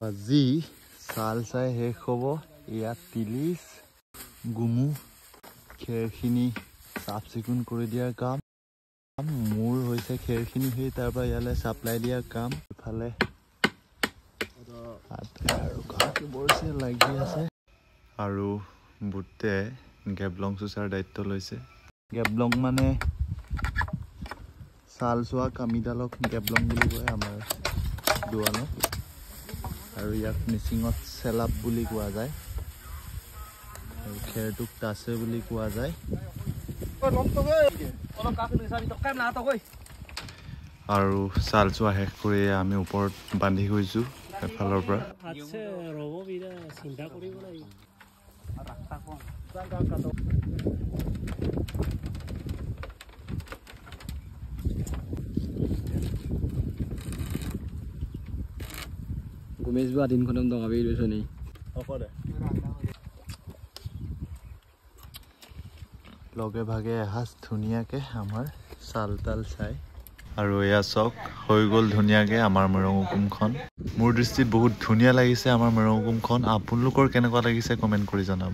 আজি চাল চাই শেষ হ'ব। ইয়াত তিলিচ গুমু খেৰখিনি চাফ চিকুণ কৰি দিয়াৰ কাম মোৰ হৈছে। খেৰখিনি সেই তাৰ পৰা ইয়ালৈ চাপ্লাই দিয়াৰ কাম। ইফালে আৰু বৰছে লাগি আছে আৰু বুটে গেবলং চুচাৰ দায়িত্ব লৈছে। গেবলং মানে চাল চোৱা কামিডালক গেবলং বুলি কয় আমাৰ দোৱানত, আৰু ইয়াক মিচিঙত চেলাপ বুলি কোৱা যায় আৰু খেৰটোক টাছে বুলি কোৱা যায়। আৰু চাল চোৱা শেষ কৰি আমি ওপৰত বান্ধি গৈছোঁ এফালৰ পৰা। Gumes buat in konom dong abi dulu nih. লগে ভাগে এসাঁজ ধুনীয়াকৈ আমাৰ চাল তাল চাই আৰু এয়া চাওক হৈ গ'ল ধুনীয়াকৈ আমাৰ মৰঙুকুমখন। মোৰ দৃষ্টিত বহুত ধুনীয়া লাগিছে আমাৰ মৰঙুকুমখন। আপোনালোকৰ কেনেকুৱা লাগিছে কমেণ্ট কৰি জনাব।